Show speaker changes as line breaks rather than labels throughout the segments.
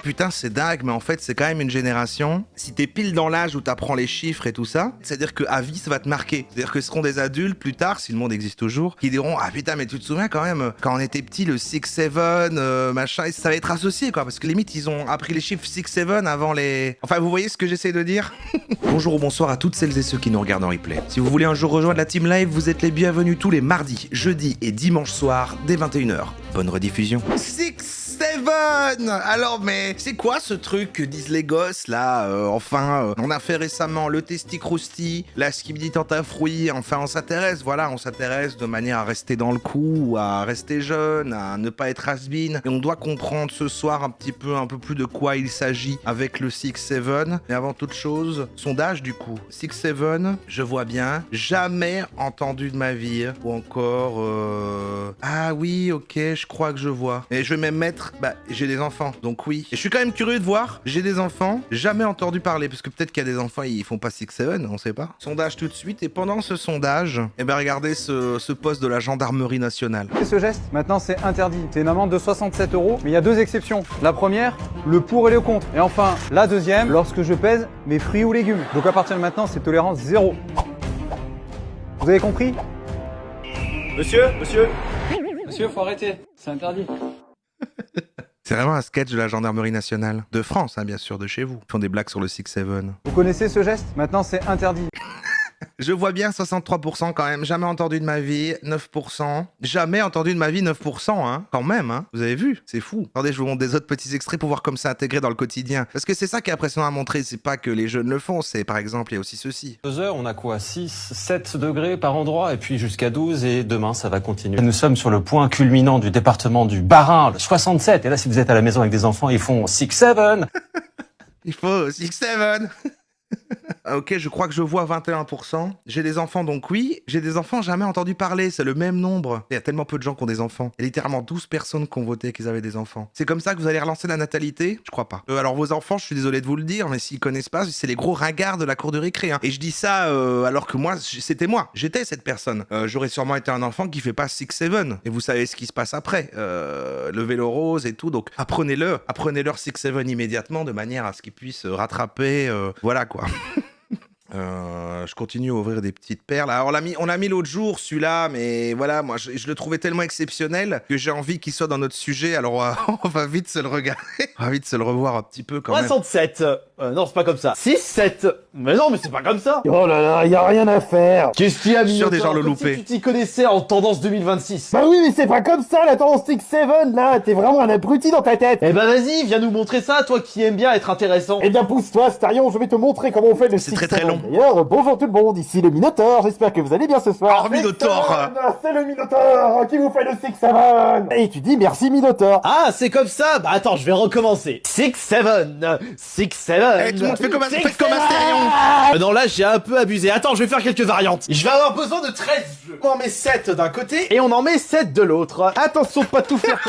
putain c'est dingue, mais en fait c'est quand même une génération. Si t'es pile dans l'âge où t'apprends les chiffres et tout ça, c'est-à-dire qu'à vie ça va te marquer. C'est-à-dire que ce seront des adultes plus tard, si le monde existe toujours, qui diront ah putain mais tu te souviens quand même, quand on était petit le 6-7, machin, et ça va être associé quoi, parce que limite ils ont appris les chiffres 6-7 avant les... Enfin vous voyez ce que j'essaie de dire. Bonjour ou bonsoir à toutes celles et ceux qui nous regardent en replay. Si vous voulez un jour rejoindre la team live, vous êtes les bienvenus tous les mardis, jeudis et dimanches soirs dès 21h. Bonne rediffusion. 6-7. Alors mais c'est quoi ce truc que disent les gosses là, on a fait récemment le testi crousti, la skibidi tentafruit, enfin on s'intéresse, voilà, on s'intéresse de manière à rester dans le coup, à rester jeune, à ne pas être has-been, et on doit comprendre ce soir un peu plus de quoi il s'agit avec le 6-7, mais avant toute chose, sondage du coup, 6-7, je vois bien, jamais entendu de ma vie, ou encore, ah oui, ok, je crois que je vois, et je vais même mettre, j'ai des enfants, donc oui. Et je suis quand même curieux de voir, j'ai des enfants, jamais entendu parler, parce que peut-être qu'il y a des enfants, ils font pas 6-7, on sait pas. Sondage tout de suite, et pendant ce sondage, regardez ce poste de la gendarmerie nationale.
Et ce geste, maintenant c'est interdit. C'est une amende de 67 €, mais il y a deux exceptions. La première, le pour et le contre. Et enfin, la deuxième, lorsque je pèse mes fruits ou légumes. Donc à partir de maintenant, c'est tolérance zéro. Vous avez compris?
Monsieur,
Faut arrêter, c'est interdit.
C'est vraiment un sketch de la gendarmerie nationale. De France, hein, bien sûr, de chez vous. Ils font des blagues sur le 6-7.
Vous connaissez ce geste? Maintenant c'est interdit.
Je vois bien 63% quand même, jamais entendu de ma vie, 9%. Jamais entendu de ma vie, 9%, hein, quand même, hein. Vous avez vu? C'est fou. Attendez, je vous montre des autres petits extraits pour voir comme c'est intégré dans le quotidien. Parce que c'est ça qui est impressionnant à montrer, c'est pas que les jeunes le font, c'est par exemple, il y a aussi ceci.
2 heures, on a quoi? 6, 7 degrés par endroit, et puis jusqu'à 12, et demain, ça va continuer. Nous sommes sur le point culminant du département du Bas-Rhin, le 67, et là, si vous êtes à la maison avec des enfants, ils font 6-7.
Il faut 6-7. Ok, je crois que je vois 21%. J'ai des enfants, donc oui. J'ai des enfants, jamais entendu parler. C'est le même nombre. Il y a tellement peu de gens qui ont des enfants. Il y a littéralement 12 personnes qui ont voté qu'ils avaient des enfants. C'est comme ça que vous allez relancer la natalité? Je crois pas. Alors vos enfants, je suis désolé de vous le dire, mais s'ils connaissent pas, c'est les gros ringards de la cour de récré. Hein. Et je dis ça alors que moi, c'était moi. J'étais cette personne. J'aurais sûrement été un enfant qui fait pas 6-7. Et vous savez ce qui se passe après. Le vélo rose et tout. Donc apprenez-leur 6-7 immédiatement de manière à ce qu'ils puissent rattraper. Voilà quoi. Je continue à ouvrir des petites perles. Alors on l'a mis l'autre jour celui-là, mais voilà, moi je le trouvais tellement exceptionnel que j'ai envie qu'il soit dans notre sujet. Alors on va vite se le regarder, on va vite se le revoir un petit peu quand même.
67. Non, c'est pas comme ça. 6-7. Mais non, mais c'est pas comme ça.
Oh là là, y a rien à faire.
Qu'est-ce qu'il y a,
Je suis sûr
Minotaur?
des gens le
Comme si
louper.
tu t'y connaissais en tendance 2026.
Bah oui, mais c'est pas comme ça la tendance 6-7 là. T'es vraiment un abruti dans ta tête.
Eh ben vas-y, viens nous montrer ça, toi qui aimes bien être intéressant.
Eh bien pousse-toi, Starion, je vais te montrer comment on fait le 6-7.
C'est très long.
D'ailleurs, bonjour tout le monde, ici le Minotaur, j'espère que vous allez bien ce soir.
Oh, Minotaur.
C'est le Minotaur qui vous fait le 6-7. Et tu dis merci Minotaur.
Ah, c'est comme ça? Bah attends, je vais recommencer. 6-7. 6-7.
Eh, tout le monde faites comme Astérion.
Non, là, j'ai un peu abusé. Attends, je vais faire quelques variantes. Je vais avoir besoin de 13 jeux. On en met 7 d'un côté et on en met 7 de l'autre. Attention de pas tout faire.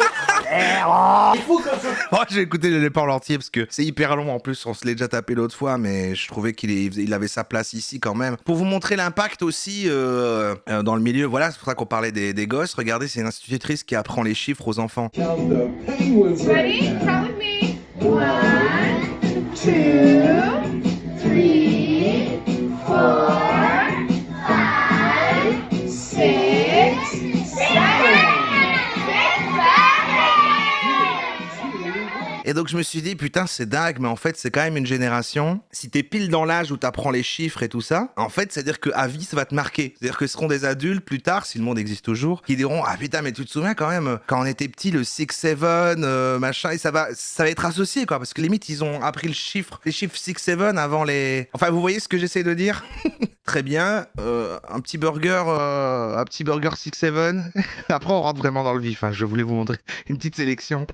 Il faut que je...
Oh, j'ai écouté le départ en entier parce que c'est hyper long en plus, on se l'est déjà tapé l'autre fois, mais je trouvais qu'il avait sa place ici quand même. Pour vous montrer l'impact aussi dans le milieu, voilà, c'est pour ça qu'on parlait des gosses. Regardez, c'est une institutrice qui apprend les chiffres aux enfants.
Ready? Count with me. 1, 2, 3, 4, 5, 6, 7.
Et donc je me suis dit, putain, c'est dingue, mais en fait, c'est quand même une génération. Si t'es pile dans l'âge où t'apprends les chiffres et tout ça, en fait, c'est-à-dire qu'à vie, ça va te marquer. C'est-à-dire que ce seront des adultes plus tard, si le monde existe toujours, qui diront, ah putain, mais tu te souviens quand même, quand on était petit, le 6-7, machin, et ça va être associé, quoi, parce que limite, ils ont appris les chiffres 6-7 avant les... Enfin, vous voyez ce que j'essaie de dire? Très bien, un petit burger 6-7. Après, on rentre vraiment dans le vif, hein. Je voulais vous montrer une petite sélection.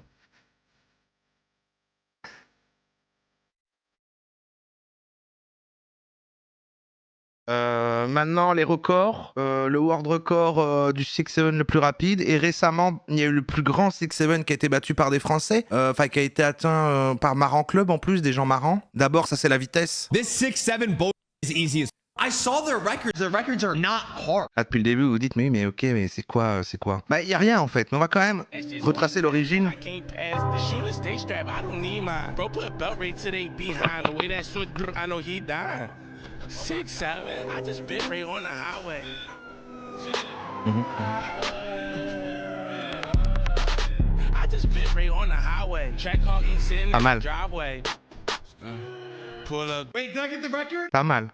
Maintenant, les records, le world record du 6-7 le plus rapide, et récemment, il y a eu le plus grand 6-7 qui a été battu par des Français, enfin qui a été atteint par Marrant Club en plus, des gens marrants. D'abord, ça c'est la vitesse.
This 6-7 boat is easy as I saw their records. The records are not hard.
Ah, depuis le début, vous dites, mais ok, mais c'est quoi? Bah, y a rien en fait, mais on va quand même retracer l'origine.
I can't pass the shooter stay strap. I don't need mine. Bro put a belt right to they behind. The way that shit, I know he dying. 6, 7. I just bit right on the highway. I just bit right on the highway. Track hogging sitting in
Pas
the
mal.
driveway. Pull up. Wait, did I get the record?
Pas mal.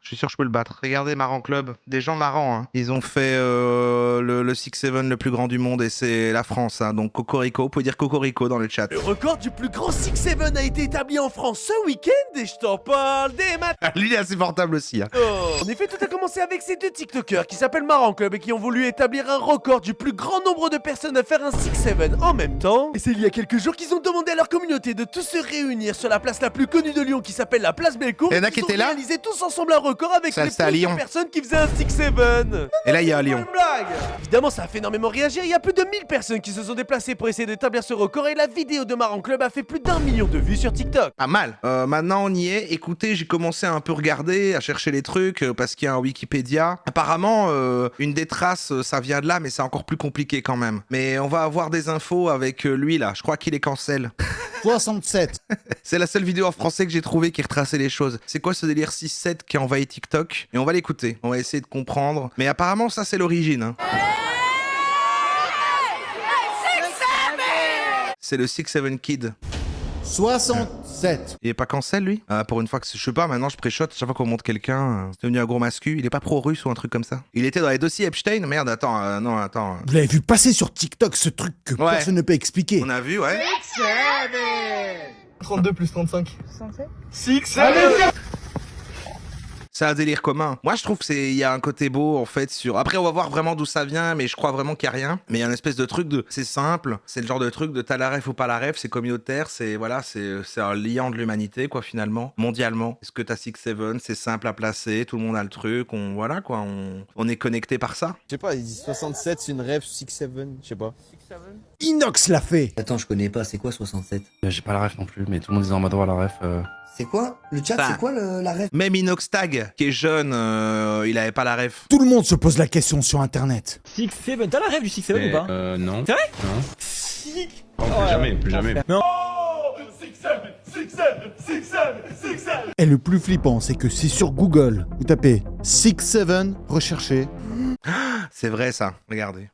Je suis sûr que je peux le battre. Regardez Marrant Club, des gens marrants. Hein. Ils ont fait le 6-7 le plus grand du monde et c'est la France. Hein. Donc Cocorico, vous pouvez dire Cocorico dans le chat.
Le record du plus grand 6-7 a été établi en France ce week-end et je t'en parle des matins.
Lui, il est insupportable aussi. Hein.
En effet, tout a commencé avec ces deux TikTokers qui s'appellent Marrant Club et qui ont voulu établir un record du plus grand nombre de personnes à faire un 6-7 en même temps. Et c'est il y a quelques jours qu'ils ont demandé à leur communauté de tous se réunir sur la place la plus connue de Lyon qui s'appelle la place Bellecour.
Il y en a qui étaient là.
Ils ont réalisé tous ensemble un record avec
Ça,
les
c'est à
plus de
Lyon.
personnes qui faisaient un 6-7.
Et là, il y a
Pas
Lyon.
une blague. Évidemment, ça a fait énormément réagir. Il y a plus de 1000 personnes qui se sont déplacées pour essayer d'établir ce record et la vidéo de Marrant Club a fait plus d'1 million de vues sur TikTok.
Pas mal. Maintenant, on y est. Écoutez, j'ai commencé à un peu regarder, à chercher les trucs, parce qu'il y a un Wikipédia. Apparemment, une des traces, ça vient de là, mais c'est encore plus compliqué quand même. Mais on va avoir des infos avec lui, là. Je crois qu'il est cancel.
67.
C'est la seule vidéo en français que j'ai trouvé qui retraçait les choses. C'est quoi ce délire 6-7 qui a envahi TikTok? Et on va l'écouter. On va essayer de comprendre. Mais apparemment, ça, c'est l'origine. Hein. C'est le 6-7 Kid.
67.
Il est pas cancel, lui? Pour une fois que je sais pas, maintenant je préchote, chaque fois qu'on monte quelqu'un, c'est devenu un gros mascu. Il est pas pro-russe ou un truc comme ça? Il était dans les dossiers Epstein? Merde, attends, non, attends.
Vous l'avez vu passer sur TikTok, ce truc que
Ouais.
personne ne peut expliquer.
On a vu, ouais.
32 plus 35. 6, 7.
C'est un délire commun. Moi, je trouve qu'il y a un côté beau, en fait, sur... Après, on va voir vraiment d'où ça vient, mais je crois vraiment qu'il n'y a rien. Mais il y a une espèce de truc de... C'est simple, c'est le genre de truc de t'as la ref ou pas la ref, c'est communautaire, c'est... Voilà, c'est un liant de l'humanité, quoi, finalement. Mondialement. Est-ce que t'as 6-7, c'est simple à placer, tout le monde a le truc, voilà, quoi, on est connecté par ça.
Je sais pas, il dit 67, c'est une rêve, 6-7, je sais pas.
Inox l'a fait.
Attends, je connais pas, c'est quoi 67?
J'ai pas la ref non plus, mais tout le monde est en mode droit la ref.
C'est quoi? Le chat,
Bah.
c'est quoi la ref?
Même Inoxtag, qui est jeune, il avait pas la ref.
Tout le monde se pose la question sur internet.
6-7, t'as la rêve du 6-7 ou pas?
Non.
C'est vrai?
Non. Plus jamais.
Non.
Et le plus flippant, c'est que si sur Google, vous tapez 6-7, recherchez,
C'est vrai, ça. Regardez.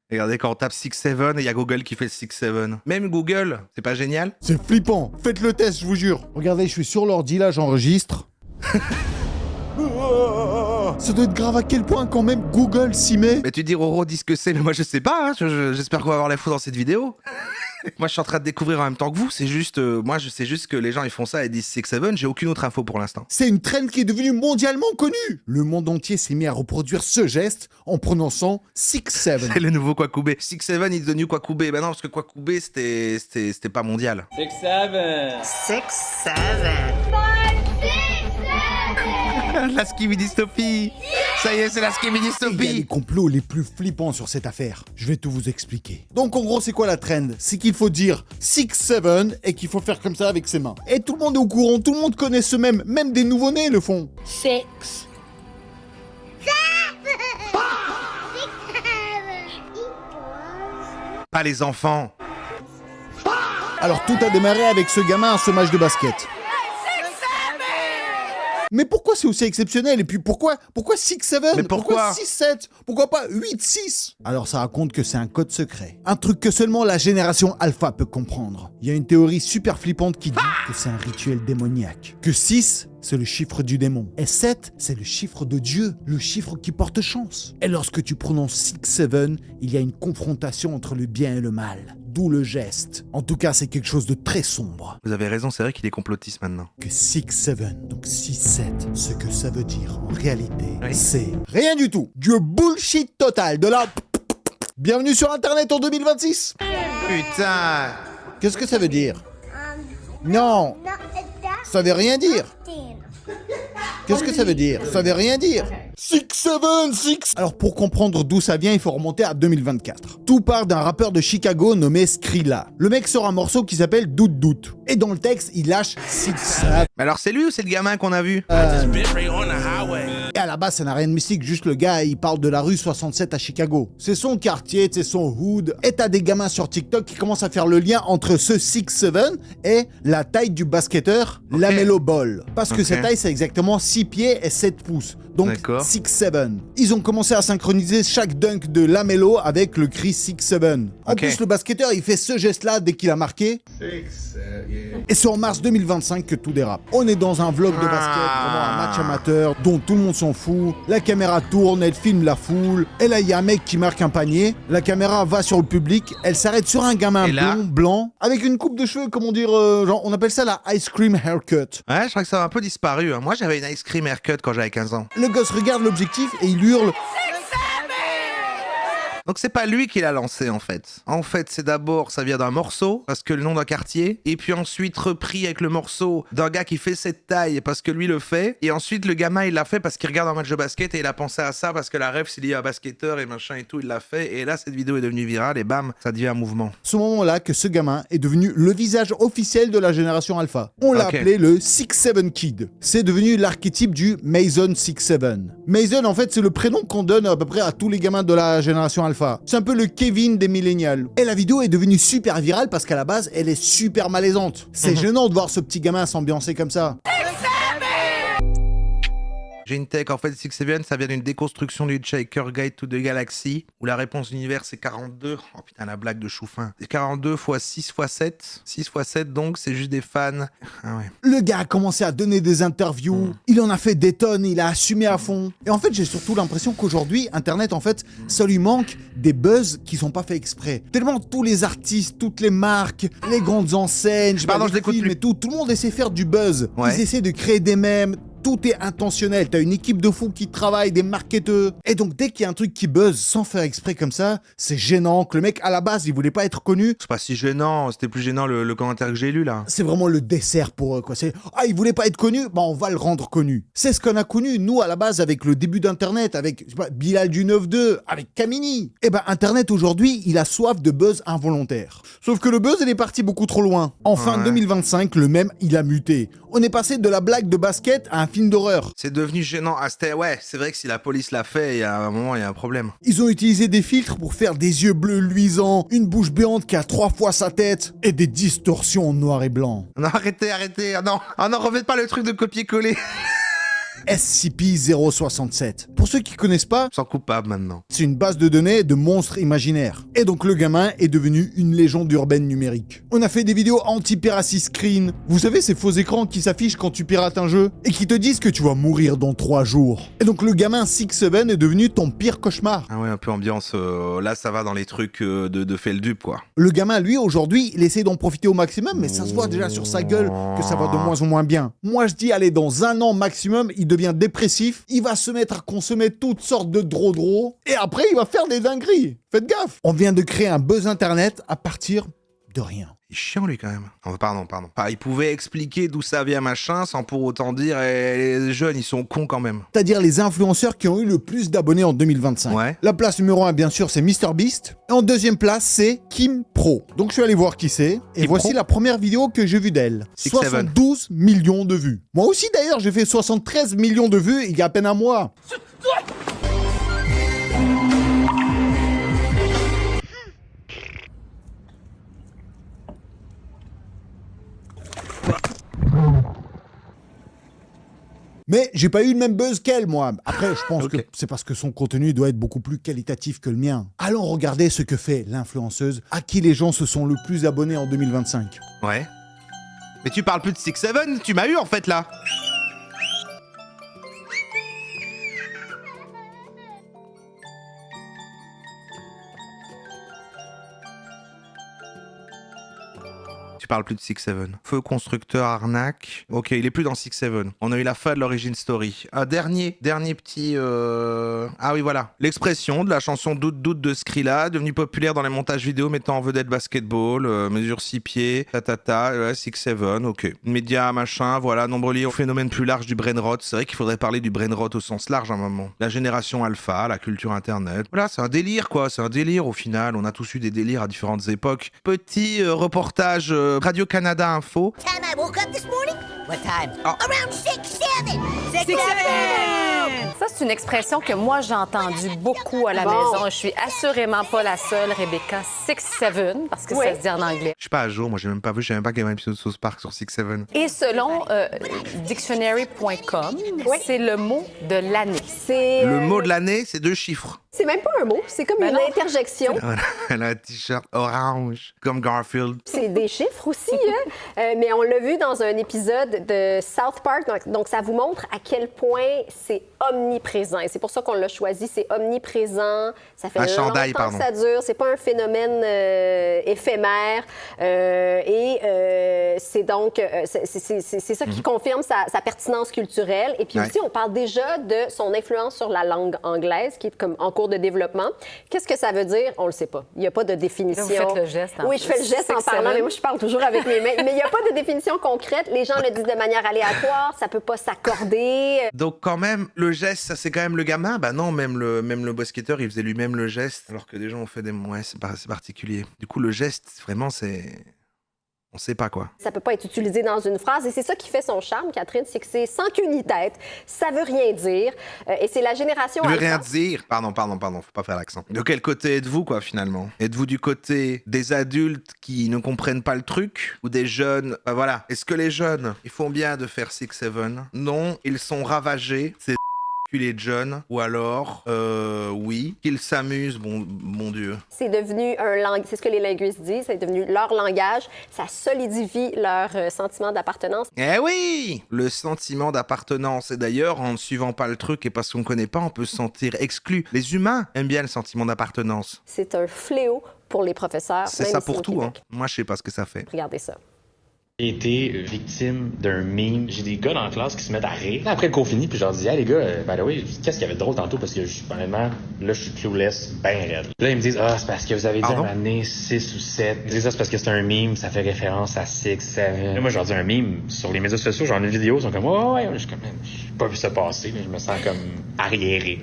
Regardez, quand on tape 6-7, il y a Google qui fait le 6-7. Même Google, c'est pas génial?
c'est flippant. Faites le test, je vous jure. Regardez, je suis sur l'ordi là, j'enregistre. Ça doit être grave à quel point quand même Google s'y met.
Mais tu dis Roro, dis ce que c'est, mais moi je sais pas, hein. J'espère qu'on va avoir l'info dans cette vidéo. Moi je suis en train de découvrir en même temps que vous, c'est juste, moi je sais juste que les gens ils font ça et disent 6-7, j'ai aucune autre info pour l'instant.
C'est une trend qui est devenue mondialement connue. Le monde entier s'est mis à reproduire ce geste en prononçant 6-7.
C'est le nouveau Kwakubé. 6-7 is the new Kwakubé. Ben non, parce que Kwakubé c'était pas mondial.
6-7.
6, 7.
5, 6, 7.
La skibidystopie. Ça y est, c'est la
Il y a les
skibidystopie.
complots les plus flippants sur cette affaire. Je vais tout vous expliquer. Donc en gros, c'est quoi la trend? C'est qu'il faut dire 6-7 et qu'il faut faire comme ça avec ses mains. Et tout le monde est au courant, tout le monde connaît ce même des nouveau-nés le font.
6.
Pas les enfants.
Alors tout a démarré avec ce gamin à ce match de basket. Mais pourquoi c'est aussi exceptionnel? Et puis pourquoi 6-7?
Mais pourquoi
6-7? Pourquoi pas 8-6? Alors ça raconte que c'est un code secret. Un truc que seulement la génération alpha peut comprendre. Il y a une théorie super flippante qui dit que c'est un rituel démoniaque. Que 6, c'est le chiffre du démon. Et 7, c'est le chiffre de Dieu, le chiffre qui porte chance. Et lorsque tu prononces 6-7, il y a une confrontation entre le bien et le mal. D'où le geste. En tout cas, c'est quelque chose de très sombre.
Vous avez raison, c'est vrai qu'il est complotiste maintenant.
Que 6-7, donc 6-7, ce que ça veut dire en réalité,
Oui.
c'est rien du tout. Du bullshit total, de la... Bienvenue sur Internet en 2026.
Putain.
Qu'est-ce que ça veut dire? Non, ça veut rien dire. Qu'est-ce que ça veut dire? Ça veut rien dire. 676. Alors pour comprendre d'où ça vient, il faut remonter à 2024. Tout part d'un rappeur de Chicago nommé Skrilla. Le mec sort un morceau qui s'appelle Doute Doute. Et dans le texte, il lâche 676.
Mais alors c'est lui ou c'est le gamin qu'on a vu?
Et à la base, ça n'a rien de mystique, juste le gars, il parle de la rue 67 à Chicago. C'est son quartier, c'est son hood. Et t'as des gamins sur TikTok qui commencent à faire le lien entre ce 6'7 et la taille du basketteur LaMelo Ball. Parce que sa taille, c'est exactement 6 pieds et 7 pouces. Donc 6'7. Ils ont commencé à synchroniser chaque dunk de LaMelo avec le cri 6'7. En plus, le basketteur, il fait ce geste-là dès qu'il a marqué. Et c'est en mars 2025 que tout dérape. On est dans un vlog de basket, vraiment un match amateur, dont tout le monde s'en fout. La caméra tourne, elle filme la foule. Et là, il y a un mec qui marque un panier. La caméra va sur le public. Elle s'arrête sur un gamin blanc, avec une coupe de cheveux, comment dire, genre, on appelle ça la ice cream haircut.
Ouais, je crois que ça a un peu disparu. Moi, j'avais une ice cream haircut quand j'avais 15 ans.
Le gosse regarde l'objectif et il hurle.
Donc c'est pas lui qui l'a lancé en fait. En fait, c'est d'abord, ça vient d'un morceau, parce que le nom d'un quartier, et puis ensuite repris avec le morceau d'un gars qui fait cette taille parce que lui le fait, et ensuite le gamin il l'a fait parce qu'il regarde un match de basket et il a pensé à ça parce que la ref c'est lié à basketteur et machin et tout, il l'a fait, et là cette vidéo est devenue virale et bam, ça devient un mouvement.
Ce moment-là que ce gamin est devenu le visage officiel de la génération alpha. On l'a appelé le 6'7 Kid. C'est devenu l'archétype du Mason 6'7. Mason en fait c'est le prénom qu'on donne à peu près à tous les gamins de la génération alpha. C'est un peu le Kevin des millénials. Et la vidéo est devenue super virale parce qu'à la base, elle est super malaisante. C'est gênant de voir ce petit gamin s'ambiancer comme ça.
J'ai une tech, en fait, 6'7, ça vient d'une déconstruction du Hitchhiker Guide to the Galaxy, où la réponse de l'univers c'est 42. Oh putain, la blague de Chouffin. C'est 42 x 6 x 7. 6 x 7, donc c'est juste des fans. Ah ouais.
Le gars a commencé à donner des interviews, il en a fait des tonnes, il a assumé à fond. Et en fait, j'ai surtout l'impression qu'aujourd'hui, Internet, en fait, ça lui manque des buzz qui sont pas faits exprès. Tellement tous les artistes, toutes les marques, les grandes enseignes, les films et tout le monde essaie de faire du buzz. Ils essaient de créer des mèmes. Tout est intentionnel, t'as une équipe de fous qui travaille, des marketeurs. Et donc dès qu'il y a un truc qui buzz sans faire exprès comme ça, c'est gênant, que le mec à la base il voulait pas être connu.
C'est pas si gênant, c'était plus gênant le commentaire que j'ai lu là.
C'est vraiment le dessert pour eux quoi, c'est « Ah il voulait pas être connu, bah on va le rendre connu ». C'est ce qu'on a connu nous à la base avec le début d'internet, avec je sais pas, Bilal du 9-2, avec Kamini. Et ben internet aujourd'hui il a soif de buzz involontaire. Sauf que le buzz il est parti beaucoup trop loin. En fin 2025 le mème il a muté. On est passé de la blague de basket à un film d'horreur.
C'est devenu gênant. Ah, ouais, c'est vrai que si la police l'a fait, il y a un moment, il y a un problème.
Ils ont utilisé des filtres pour faire des yeux bleus luisants, une bouche béante qui a 3 fois sa tête et des distorsions en noir et blanc.
Non, arrêtez. Ah non, refaites pas le truc de copier-coller.
SCP-067. Pour ceux qui connaissent pas,
sans coupable maintenant.
C'est une base de données de monstres imaginaires. Et donc le gamin est devenu une légende urbaine numérique. On a fait des vidéos anti-piracy screen. Vous savez ces faux écrans qui s'affichent quand tu pirates un jeu et qui te disent que tu vas mourir dans 3 jours. Et donc le gamin 6'7 est devenu ton pire cauchemar.
Ah ouais, un peu ambiance, là ça va dans les trucs de fait le dupe quoi.
Le gamin lui aujourd'hui il essaie d'en profiter au maximum mais ça se voit déjà sur sa gueule que ça va de moins en moins bien. Moi je dis allez dans 1 an maximum il devient dépressif, il va se mettre à consommer toutes sortes de dro-dro et après il va faire des dingueries. Faites gaffe. On vient de créer un buzz internet à partir de rien.
Il est chiant lui quand même. Oh, pardon. Il pouvait expliquer d'où ça vient machin sans pour autant dire les jeunes ils sont cons quand même.
C'est-à-dire les influenceurs qui ont eu le plus d'abonnés en 2025.
Ouais.
La place numéro 1 bien sûr c'est MrBeast. Et en deuxième place c'est Kim Pro. Donc je suis allé voir qui c'est. Et
Kim
voici
Pro.
la première vidéo que j'ai vue d'elle. 72 millions de vues. Moi aussi d'ailleurs j'ai fait 73 millions de vues il y a à peine un mois. Mais j'ai pas eu le même buzz qu'elle, moi. Après, je pense que c'est parce que son contenu doit être beaucoup plus qualitatif que le mien. Allons regarder ce que fait l'influenceuse à qui les gens se sont le plus abonnés en 2025.
Ouais. Mais tu parles plus de 6'7, tu m'as eu en fait là. Tu Tu parles plus de 6-7. Feu constructeur arnaque. Ok, il est plus dans 6-7. On a eu la fin de l'origin story. Dernier petit... Ah oui, voilà. L'expression de la chanson Doute Doute de Skrilla, devenue populaire dans les montages vidéo mettant en vedette basketball, mesure 6 pieds, ouais, 6-7, ok. Média, machin, voilà, nombreux liés au phénomène plus large du brain rot. C'est vrai qu'il faudrait parler du brain rot au sens large à un moment. La génération alpha, la culture internet. Voilà, c'est un délire, quoi. C'est un délire au final. On a tous eu des délires à différentes époques. Petit reportage Radio-Canada Info.
Time I woke up this morning? What time?
Ah.
Around 6-7. 6-7.
Ça, c'est une expression que moi, j'ai entendue beaucoup à la maison. Je suis assurément pas la seule, Rebecca. 6-7, parce que ça se dit en anglais.
Je suis pas à jour, moi j'ai même pas vu, je savais même pas qu'il y avait un épisode de South Park sur 6-7.
Et selon dictionary.com, c'est le mot de l'année.
Le mot de l'année, c'est 2 chiffres.
C'est même pas un mot, c'est comme une interjection.
Elle a un t-shirt orange, comme Garfield.
C'est des chiffres aussi, hein? Mais on l'a vu dans un épisode de South Park, donc ça vous montre à quel point c'est omniprésent. Et c'est pour ça qu'on l'a choisi, c'est omniprésent, ça fait longtemps que ça dure, c'est pas un phénomène éphémère. C'est donc, c'est ça qui confirme sa pertinence culturelle. Et puis aussi, on parle déjà de son influence sur la langue anglaise, qui est comme en cours de développement. Qu'est-ce que ça veut dire? On le sait pas. Il n'y a pas de définition.
Là, vous faites le geste.
Oui, je fais le geste en parlant, mais moi, je parle toujours avec mes mains. Mais il n'y a pas de définition concrète. Les gens le disent de manière aléatoire. Ça peut pas s'accorder.
Donc, quand même, le geste, ça, c'est quand même le gamin? Bah non, même le basketteur, il faisait lui-même le geste, alors que des gens ont fait des... Ouais, c'est particulier. Du coup, le geste, vraiment, c'est... On sait pas quoi.
Ça peut pas être utilisé dans une phrase et c'est ça qui fait son charme, Catherine, c'est que c'est sans queue ni tête, ça veut rien dire et c'est la génération...
Ça veut rien dire. Pardon, faut pas faire l'accent. De quel côté êtes-vous, quoi, finalement? Êtes-vous du côté des adultes qui ne comprennent pas le truc ou des jeunes? Bah voilà. Est-ce que les jeunes, ils font bien de faire 6-7? Non, ils sont ravagés. C'est les jeunes, ou alors, oui, qu'ils s'amusent, bon Dieu.
C'est devenu un langage, c'est ce que les linguistes disent, c'est devenu leur langage, ça solidifie leur sentiment d'appartenance.
Eh oui! Le sentiment d'appartenance, et d'ailleurs, en ne suivant pas le truc et parce qu'on ne connaît pas, on peut se sentir exclu. Les humains aiment bien le sentiment d'appartenance.
C'est un fléau pour les professeurs.
C'est ça pour tout, hein. Moi, je sais pas ce que ça fait.
Regardez ça.
J'ai été victime d'un meme. J'ai des gars dans la classe qui se mettent à rire. Après le cours fini, puis je leur dis, hey les gars, by the way, qu'est-ce qu'il y avait de drôle tantôt? Parce que, honnêtement, là, je suis clueless, ben raide. Là, ils me disent, c'est parce que vous avez dit à m'amener 6 ou 7. Ils disent, c'est parce que c'est un meme, ça fait référence à 6-7. Là, moi, je leur dis un meme. Sur les médias sociaux, j'en ai une vidéo, ils sont comme, ouais. Je suis comme, j'ai pas vu ça passer, mais je me sens comme arriéré.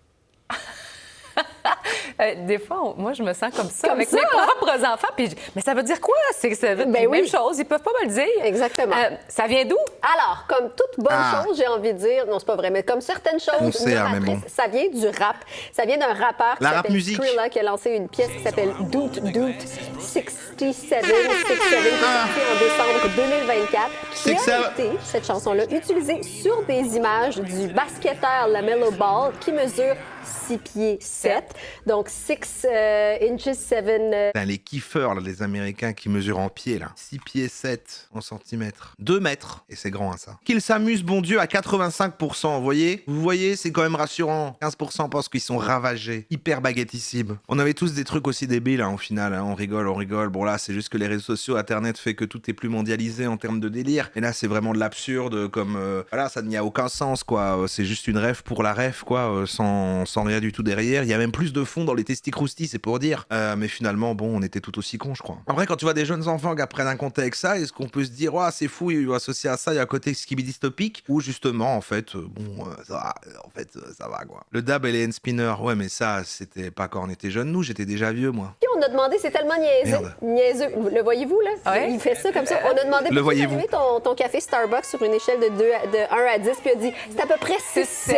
Des fois, moi, je me sens comme ça avec mes propres enfants. Puis mais ça veut dire quoi? C'est même chose. Ils peuvent pas me le dire.
Exactement.
Ça vient d'où?
Alors, comme toute bonne chose, j'ai envie de dire, non, c'est pas vrai, mais comme certaines choses, ça vient du rap. Ça vient d'un rappeur qui s'appelle Skrilla, qui a lancé une pièce qui s'appelle Doute Doute 67 en décembre 2024, qui a été, cette chanson-là, utilisée sur des images du basketteur LaMelo Ball qui mesure 6 pieds 7, donc 6 inches 7...
Les kiffeurs, là, les Américains qui mesurent en pieds, là. 6 pieds 7 en centimètres. 2 mètres. Et c'est grand, hein, ça. Qu'ils s'amusent, bon Dieu, à 85%, vous voyez, c'est quand même rassurant. 15% pensent qu'ils sont ravagés. Hyper baguettissimes. On avait tous des trucs aussi débiles, hein, au final. Hein. On rigole. Bon, là, c'est juste que les réseaux sociaux, Internet fait que tout est plus mondialisé en termes de délire. Et là, c'est vraiment de l'absurde, comme... voilà, ça n'y a aucun sens, quoi. C'est juste une rêve pour la rêve, quoi, sans rien du tout derrière. Il y a même plus de fond dans les testicroustis, c'est pour dire. Mais finalement, bon, on était tout aussi cons, je crois. Après, quand tu vois des jeunes enfants qui apprennent un conte avec ça, est-ce qu'on peut se dire, c'est fou, il va associer à ça, il y a un côté skibidi dystopique, ou justement, en fait, ça va, quoi. Le dab et les hand spinners, ouais, mais ça, c'était pas quand on était jeunes, nous, j'étais déjà vieux, moi.
On a demandé, c'est tellement niaiseux. Le voyez-vous, là? Il fait ça comme ça. On a demandé pour évaluer ton café Starbucks sur une échelle de 1 à 10, puis il a dit, c'est à peu près 6-7.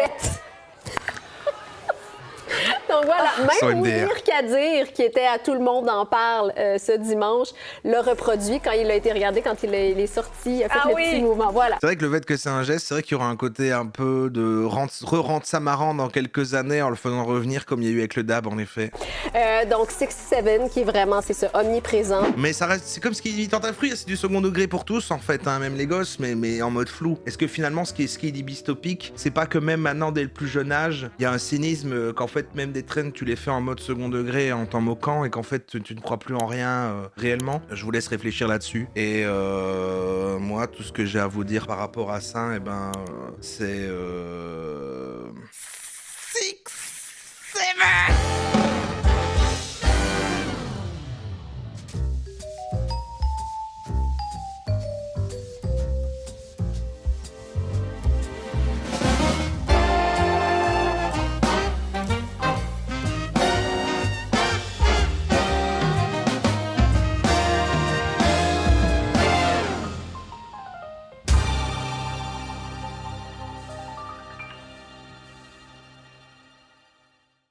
Donc voilà, même Mounir Kadir, qui était à Tout le monde en parle ce dimanche, l'a reproduit quand il a été regardé, quand il est sorti, il a fait le petit mouvement. Voilà.
C'est vrai que le fait que c'est un geste, c'est vrai qu'il y aura un côté un peu de re-rendre ça marrant dans quelques années en le faisant revenir comme il y a eu avec le dab, en effet.
Donc 6-7, qui est vraiment, c'est ça, omniprésent.
Mais ça reste, c'est comme ce qui dit tant à fruit, c'est du second degré pour tous, en fait, hein, même les gosses, mais en mode flou. Est-ce que finalement, ce qui est dystopique, c'est pas que même maintenant, dès le plus jeune âge, il y a un cynisme qu'en fait, même des trends, tu les fais en mode second degré en t'en moquant et qu'en fait tu ne crois plus en rien réellement. Je vous laisse réfléchir là-dessus. Et moi, tout ce que j'ai à vous dire par rapport à ça, c'est